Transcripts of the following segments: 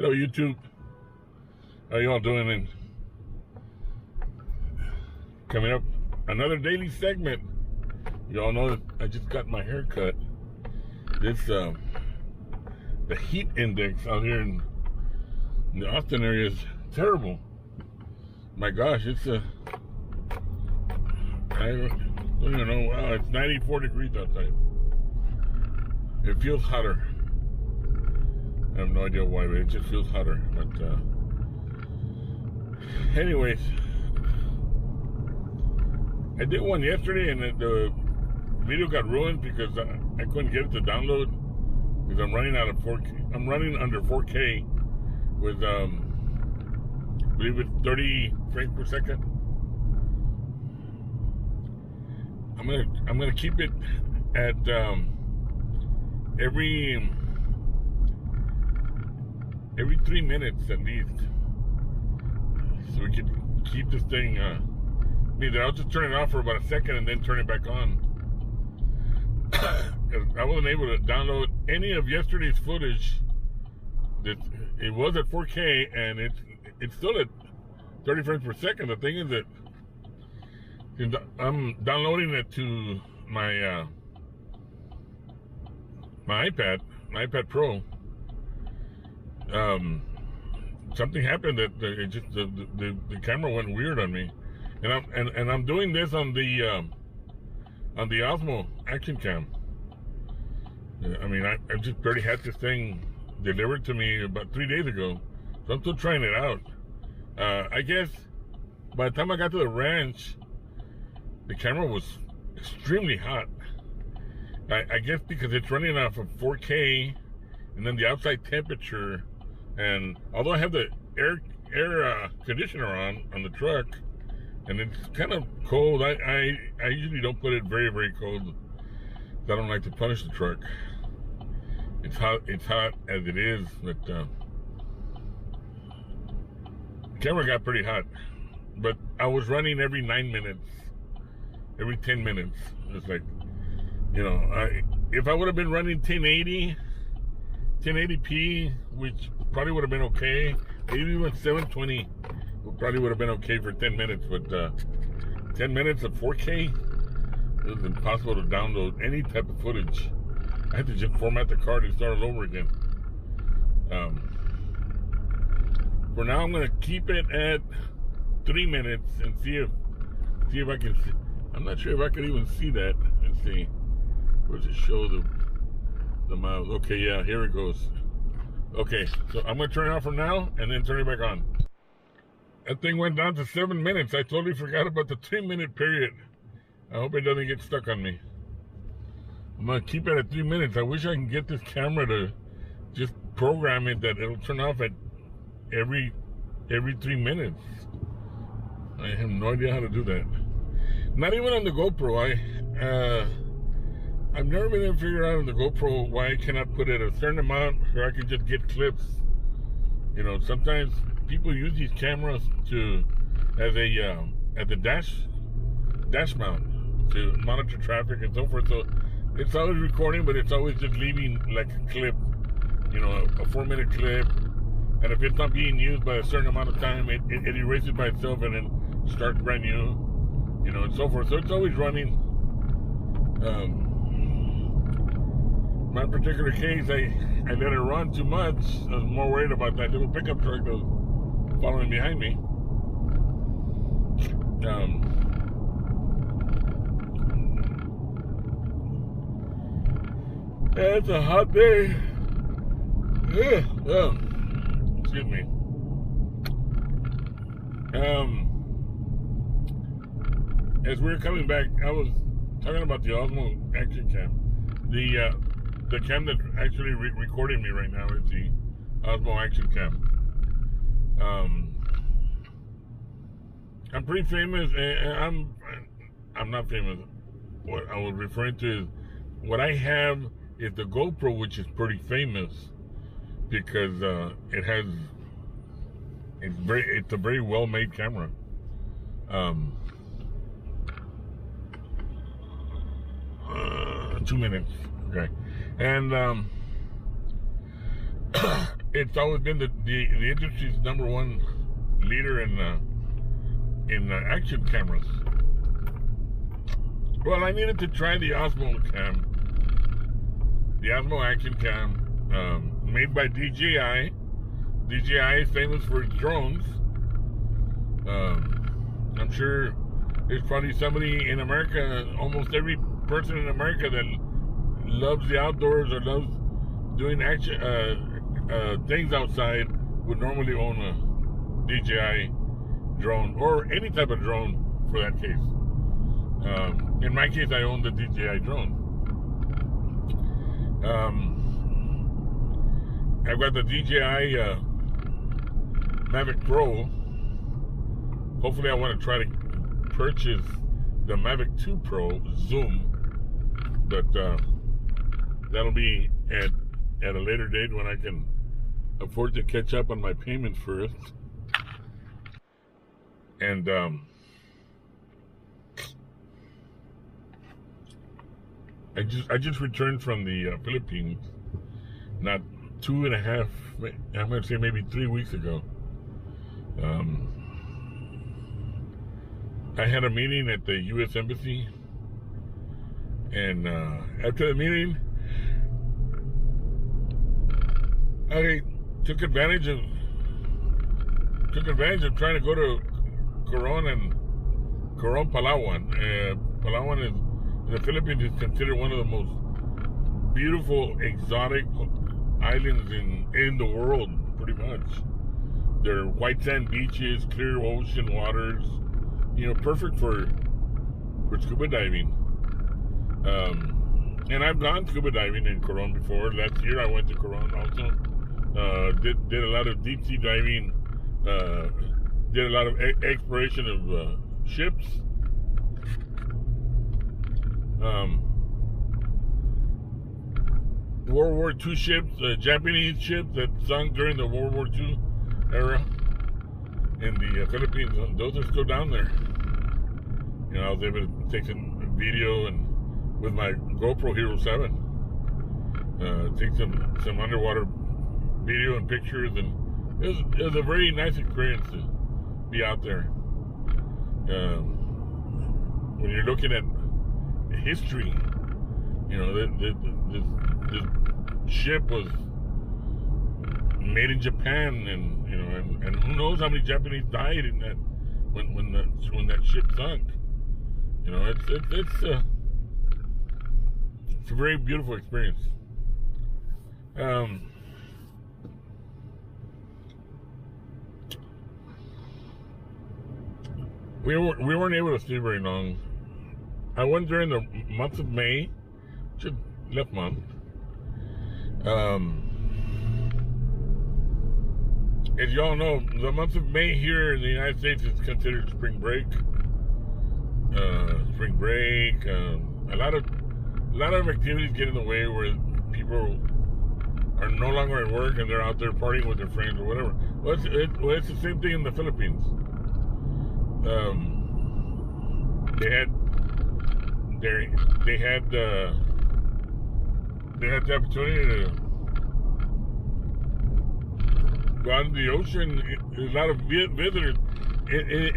Hello, YouTube. How y'all doing? And coming up, another daily segment. Y'all know that I just got my hair cut. This, the heat index out here in the Austin area is terrible. My gosh, it's I don't even know. Wow, it's 94 degrees outside. It feels hotter. I have no idea why, but it just feels hotter. But anyways, I did one yesterday, and the video got ruined because I couldn't get it to download because I'm running out of 4K. I'm running under 4K with I believe it's 30 frames per second. I'm gonna keep it at every 3 minutes at least, so we can keep this thing. Either I'll just turn it off for about a second and then turn it back on. I wasn't able to download any of yesterday's footage. That it was at 4K and it's still at 30 frames per second. The thing is that I'm downloading it to my my iPad Pro. Something happened that it just the camera went weird on me, and I'm doing this on the Osmo Action cam. I mean, I just barely had this thing delivered to me about 3 days ago, so I'm still trying it out. I guess by the time I got to the ranch, the camera was extremely hot. I guess because it's running off of 4K, and then the outside temperature, and although I have the air conditioner on the truck, and it's kind of cold, I usually don't put it very, very cold. I don't like to punish the truck. It's hot as it is, but the camera got pretty hot. But I was running every 9 minutes, every 10 minutes. It's like, you know, if I would have been running 1080p, which probably would have been okay, maybe even 720 probably would have been okay for 10 minutes, but 10 minutes of 4K, it was impossible to download any type of footage. I had to just format the card and start it over again. For now, I'm going to keep it at 3 minutes and see if I can. I'm not sure if I can even see that. Let's see. Where's it show the miles? Okay, yeah, here it goes. Okay, so I'm going to turn it off for now and then turn it back on. That thing went down to 7 minutes. I totally forgot about the 3-minute period. I hope it doesn't get stuck on me. I'm going to keep it at 3 minutes. I wish I can get this camera to just program it that it'll turn off at every 3 minutes. I have no idea how to do that. Not even on the GoPro. I've never been able to figure out on the GoPro why I cannot put it a certain amount where I can just get clips. You know, sometimes people use these cameras as a dash mount to monitor traffic and so forth. So it's always recording, but it's always just leaving like a clip, you know, a 4-minute clip. And if it's not being used by a certain amount of time, it erases by itself and then starts brand new, you know, and so forth. So it's always running. My particular case, I let it run too much. I was more worried about that little pickup truck that was following behind me. Yeah, it's a hot day. Excuse me. As we were coming back, I was talking about the Osmo Action cam. The cam that's actually recording me right now is the Osmo Action cam. I'm pretty famous, and I'm not famous. What I was referring to is what I have is the GoPro, which is pretty famous because it's a very well made camera. 2 minutes, okay, and it's always been the industry's #1 leader in action cameras. Well, I needed to try the Osmo cam, the Osmo Action cam, made by DJI. DJI is famous for its drones. I'm sure there's probably somebody in America, almost every person in America that loves the outdoors or loves doing action things outside would normally own a DJI drone, or any type of drone for that case. In my case, I own the DJI drone. I've got the DJI Mavic Pro. Hopefully I want to try to purchase the Mavic 2 Pro Zoom, but that'll be at a later date when I can afford to catch up on my payments first. And I just returned from the Philippines, not 2.5, I'm going to say maybe 3 weeks ago. I had a meeting at the U.S. Embassy, and after the meeting, I took advantage of trying to go to Coron, Palawan. Palawan is, in the Philippines, is considered one of the most beautiful, exotic islands in the world, pretty much. There are white sand beaches, clear ocean waters, perfect for scuba diving. And I've gone scuba diving in Coron before. Last year I went to Coron also. Did a lot of deep sea diving. Did a lot of exploration of ships. World War II ships, Japanese ships that sunk during the World War II era in the Philippines. Those are still down there. I was able to take some video and with my GoPro Hero 7, take some underwater video and pictures, and it was a very nice experience to be out there. When you're looking at history, this ship was made in Japan, and who knows how many Japanese died in that when that ship sunk. It's a very beautiful experience. We weren't able to stay very long. I went during the month of May, just last month. As y'all know, the month of May here in the United States is considered spring break. A lot of activities get in the way where people are no longer at work and they're out there partying with their friends or whatever. Well, it's the same thing in the Philippines. They had the opportunity to go out into the ocean. There's a lot of visitors.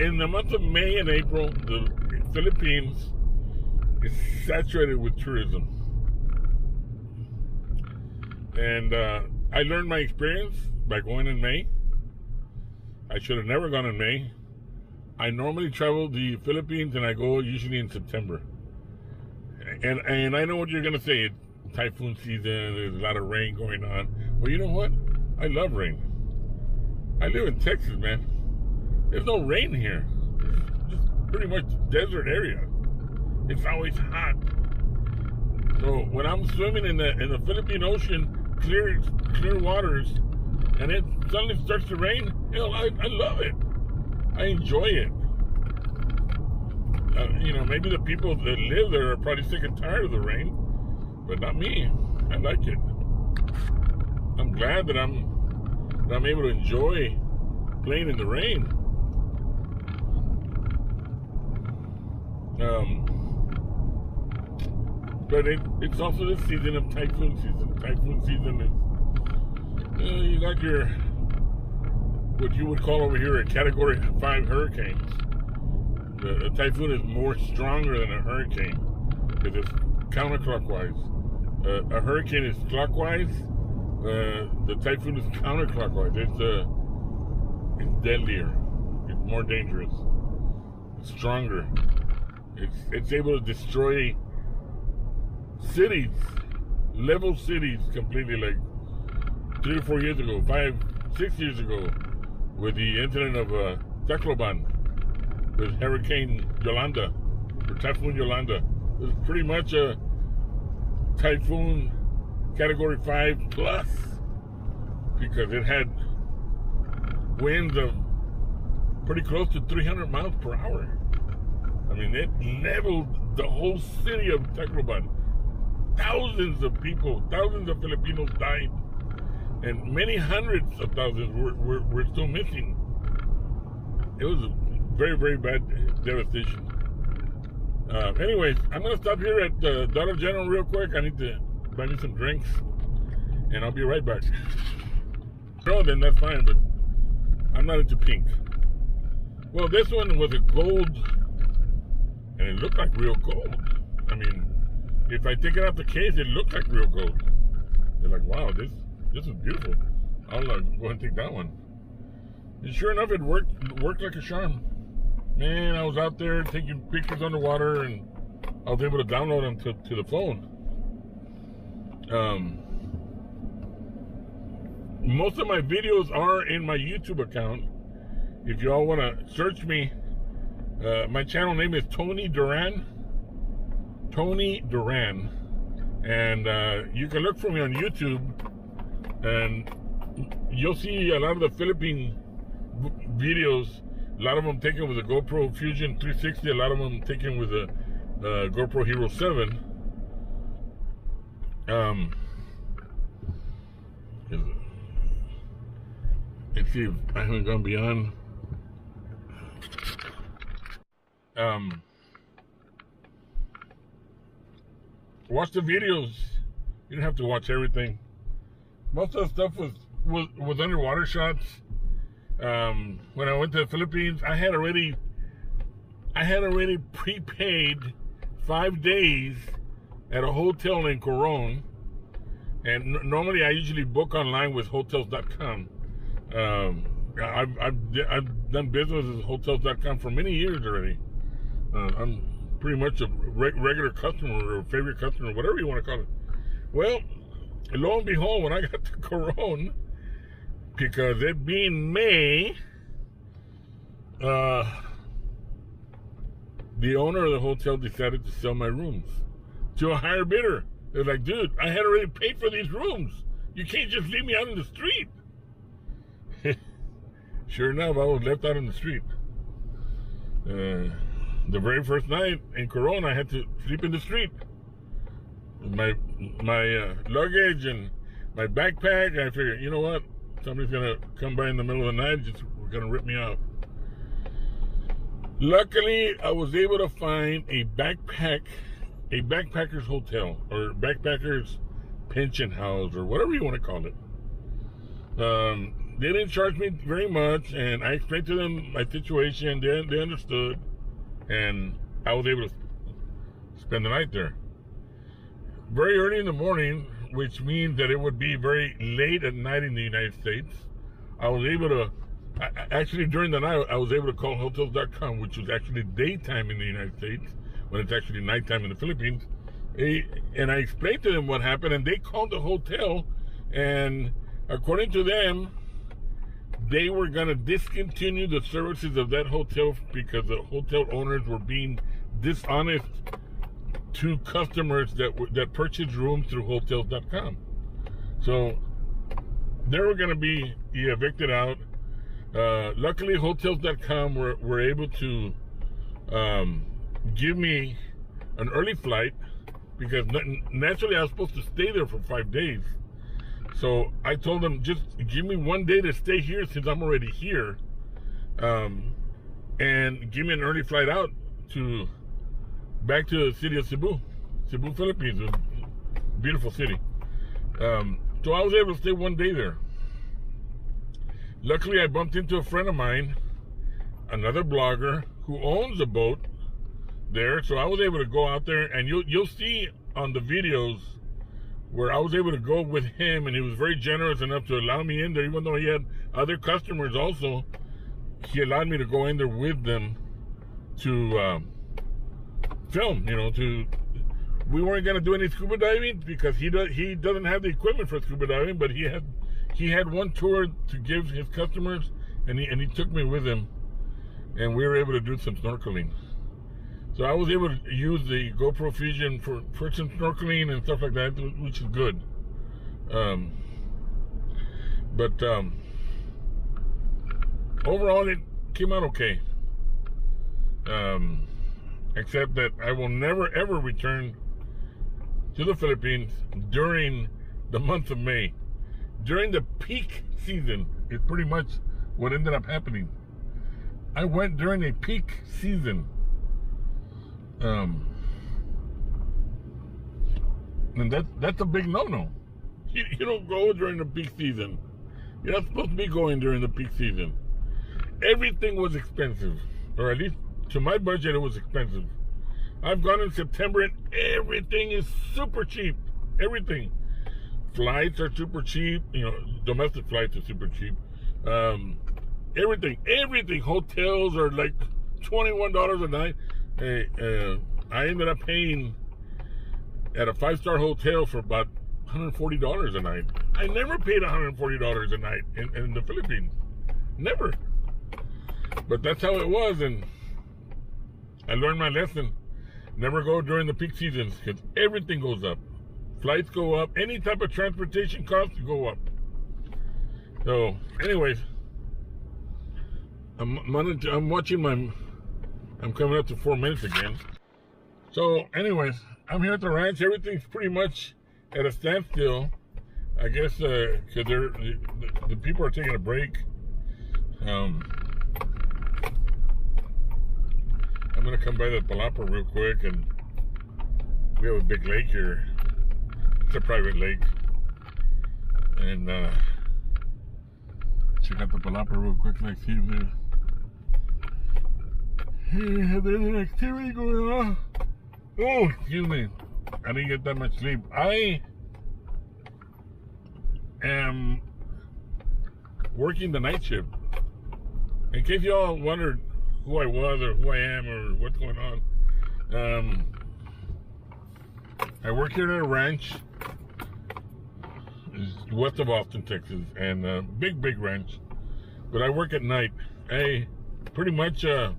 In the month of May and April, the Philippines is saturated with tourism. And I learned my experience by going in May. I should have never gone in May. I normally travel the Philippines, and I go usually in September. And I know what you're going to say. It's typhoon season. There's a lot of rain going on. Well, you know what? I love rain. I live in Texas, man. There's no rain here. It's just pretty much desert area. It's always hot. So when I'm swimming in the Philippine Ocean, clear waters, and it suddenly starts to rain, I love it. I enjoy it. Maybe the people that live there are probably sick and tired of the rain, but not me. I like it. I'm glad that I'm able to enjoy playing in the rain. But it's also the season of typhoon season. Typhoon season You got your, what you would call over here a Category 5 hurricane. The typhoon is more stronger than a hurricane because it's counterclockwise. A hurricane is clockwise. The typhoon is counterclockwise. It's deadlier. It's more dangerous. It's stronger. It's able to destroy cities, level cities completely, like 3 or 4 years ago, 5, 6 years ago, with the incident of Tacloban, with Hurricane Yolanda, or Typhoon Yolanda. It was pretty much a typhoon Category 5 plus, because it had winds of pretty close to 300 miles per hour. I mean, it leveled the whole city of Tacloban. Thousands of people, thousands of Filipinos died, and many hundreds of thousands were still missing. It was a very, very bad devastation. Anyways, I'm going to stop here at Dollar General real quick. I need to buy me some drinks, and I'll be right back. No, then that's fine, but I'm not into pink. Well, this one was a gold, and it looked like real gold. I mean, if I take it out the case, it looked like real gold. They're like, wow, this is beautiful. I'll go ahead and take that one. And sure enough, it worked like a charm. Man, I was out there taking pictures underwater, and I was able to download them to the phone. Most of my videos are in my YouTube account. If you all want to search me, my channel name is Tony Duran. Tony Duran. And you can look for me on YouTube, and you'll see a lot of the Philippine videos. A lot of them taken with a GoPro Fusion 360. A lot of them taken with a GoPro Hero 7. Let's see if I haven't gone beyond. Watch the videos. You don't have to watch everything. Most of the stuff was underwater shots. When I went to the Philippines, I had already prepaid 5 days at a hotel in Coron, and normally I usually book online with Hotels.com. I've done business with Hotels.com for many years already. I'm pretty much a regular customer, or favorite customer, whatever you want to call it. Well, lo and behold, when I got to Coron, because it being May, the owner of the hotel decided to sell my rooms to a higher bidder. They're like, dude, I had already paid for these rooms. You can't just leave me out in the street. Sure enough, I was left out in the street. The very first night in Corona, I had to sleep in the street. My luggage and my backpack. I figured, you know what? Somebody's gonna come by in the middle of the night, just gonna rip me off. Luckily, I was able to find a backpacker's hotel, or backpacker's pension house, or whatever you want to call it. They didn't charge me very much, and I explained to them my situation. They understood, and I was able to spend the night there. Very early in the morning, which means that it would be very late at night in the United States, I was able to, actually during the night, I was able to call Hotels.com, which was actually daytime in the United States, when it's actually nighttime in the Philippines. And I explained to them what happened, and they called the hotel, and according to them, they were going to discontinue the services of that hotel because the hotel owners were being dishonest to customers that purchased rooms through Hotels.com. So they were going to be evicted out. Luckily, Hotels.com were able to give me an early flight, because naturally I was supposed to stay there for 5 days. So I told them, just give me 1 day to stay here since I'm already here, and give me an early flight out back to the city of Cebu, Philippines, a beautiful city. So I was able to stay 1 day there. Luckily, I bumped into a friend of mine, another blogger who owns a boat there, so I was able to go out there, and you'll see on the videos where I was able to go with him, and he was very generous enough to allow me in there, even though he had other customers also. He allowed me to go in there with them to film. We weren't gonna do any scuba diving because he doesn't have the equipment for scuba diving, but he had one tour to give his customers, and he took me with him, and we were able to do some snorkeling. So I was able to use the GoPro Fusion for some snorkeling and stuff like that, which is good. But overall, it came out okay. Except that I will never ever return to the Philippines during the month of May. During the peak season is pretty much what ended up happening. I went during a peak season. And that's a big no-no. You don't go during the peak season. You're not supposed to be going during the peak season. Everything was expensive, or at least to my budget, it was expensive. I've gone in September and everything is super cheap. Everything. Flights are super cheap. Domestic flights are super cheap. Everything. Hotels are like $21 a night. I ended up paying at a 5-star hotel for about $140 a night. I never paid $140 a night in the Philippines. Never. But that's how it was, and I learned my lesson. Never go during the peak seasons because everything goes up. Flights go up. Any type of transportation costs go up. So, anyways, I'm watching I'm coming up to 4 minutes again. So, anyways, I'm here at the ranch. Everything's pretty much at a standstill. I guess because the people are taking a break. I'm gonna come by the Palapa real quick, and we have a big lake here. It's a private lake, and check out the Palapa real quick. Like, see if there's an activity going on. Oh, excuse me. I didn't get that much sleep. I am working the night shift. In case y'all wondered who I was or who I am or what's going on, I work here at a ranch west of Austin, Texas, and big ranch. But I work at night. I pretty much, I'm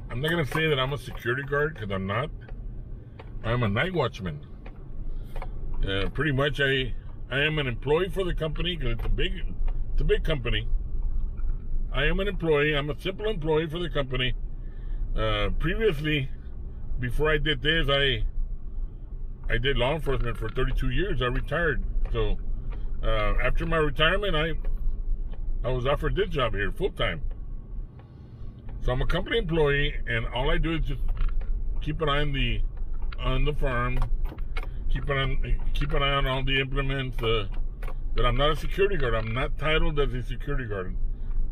not gonna say that I'm a security guard because I'm not. I'm a night watchman. Pretty much, I am an employee for the company because it's a big company. I am an employee. I'm a simple employee for the company. Previously, before I did this, I did law enforcement for 32 years. I retired. So after my retirement, I was offered this job here full time. So I'm a company employee, and all I do is just keep an eye on the farm, keep an eye on all the implements. But I'm not a security guard. I'm not titled as a security guard.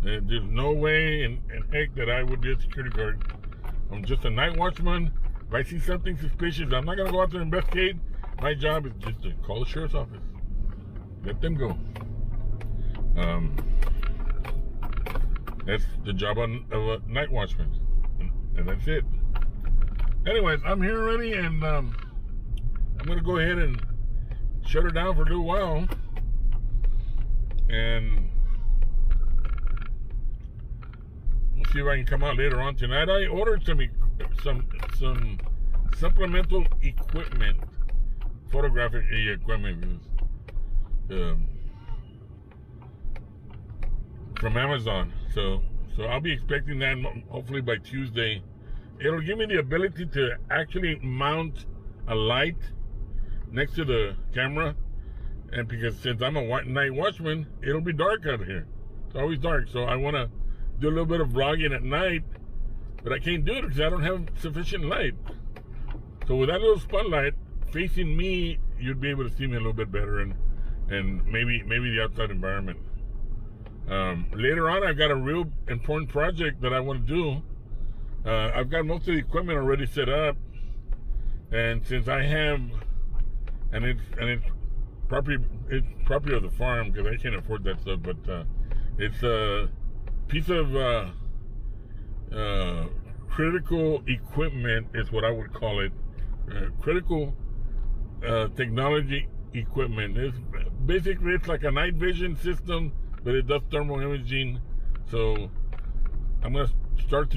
There's no way in heck that I would be a security guard. I'm just a night watchman. If I see something suspicious, I'm not gonna go out there and investigate. My job is just to call the sheriff's office. Let them go. That's the job of a night watchman, and that's it. Anyways, I'm here already, and I'm gonna go ahead and shut her down for a little while, and we'll see if I can come out later on tonight. I ordered some supplemental equipment, photographic equipment, from Amazon. So I'll be expecting that hopefully by Tuesday. It'll give me the ability to actually mount a light next to the camera, and because since I'm a night watchman, it'll be dark out here. It's always dark, so I want to do a little bit of vlogging at night, but I can't do it because I don't have sufficient light. So with that little spotlight facing me, you'd be able to see me a little bit better, and maybe the outside environment. Later on, I've got a real important project that I want to do. I've got most of the equipment already set up, and since I have, and it's property of the farm because I can't afford that stuff, but it's a piece of critical equipment is what I would call it. Critical technology equipment. It's like a night vision system, but it does thermal imaging. So I'm gonna start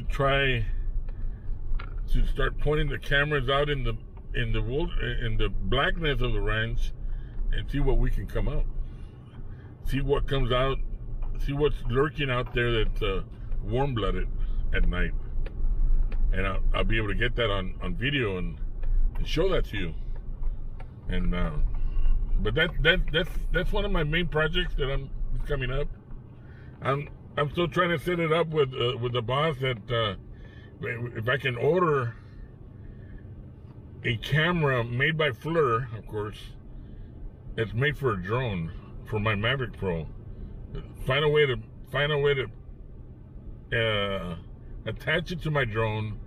pointing the cameras out in the blackness of the ranch and see what we can come out. See what comes out. See what's lurking out there that's warm-blooded at night, and I'll be able to get that on video and show that to you. And but that's one of my main projects that I'm coming up. I'm still trying to set it up with the boss that if I can order a camera made by FLIR, of course. It's made for a drone for my Mavic Pro. Find a way to attach it to my drone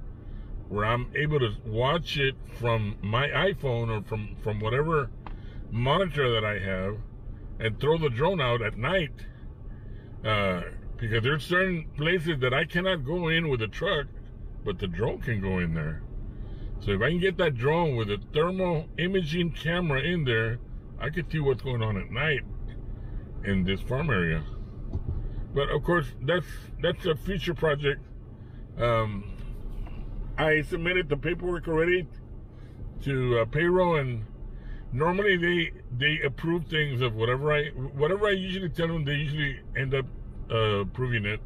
where I'm able to watch it from my iPhone or from whatever monitor that I have, and throw the drone out at night. Because there's certain places that I cannot go in with a truck, but the drone can go in there. So if I can get that drone with a thermal imaging camera in there, I can see what's going on at night in this farm area. But of course, that's a future project. I submitted the paperwork already to payroll, and normally they approve things of whatever I usually tell them. They usually end up approving it,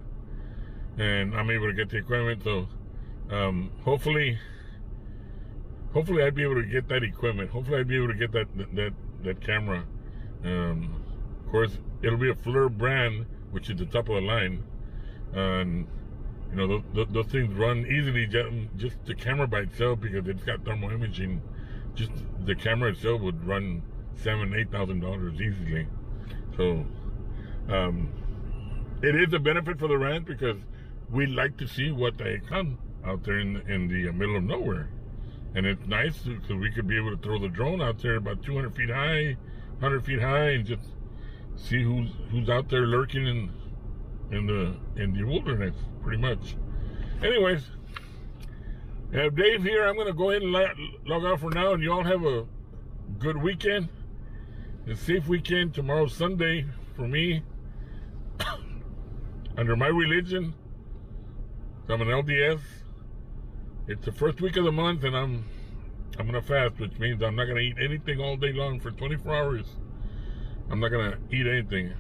and I'm able to get the equipment. So hopefully I'd be able to get that equipment. Hopefully I'd be able to get that camera. Of course, it'll be a FLIR brand, which is the top of the line, and you know those things run easily. Just the camera by itself, because it's got thermal imaging, just the camera itself would run $7,000-8,000 easily. So it is a benefit for the ranch, because we like to see what they come out there in the middle of nowhere. And it's nice because we could be able to throw the drone out there about 200 feet high, 100 feet high, and just see who's out there lurking in the wilderness, pretty much. Anyways, Dave here. I'm gonna go ahead and log off for now, and you all have a good weekend, a safe weekend. Tomorrow's Sunday for me. Under my religion, I'm an LDS. It's the first week of the month, and I'm gonna fast, which means I'm not gonna eat anything all day long for 24 hours. I'm not gonna eat anything.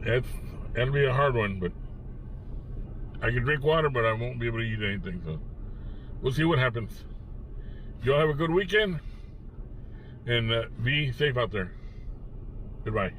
That'll be a hard one, but I can drink water, but I won't be able to eat anything. So we'll see what happens. Y'all have a good weekend, and be safe out there. Goodbye.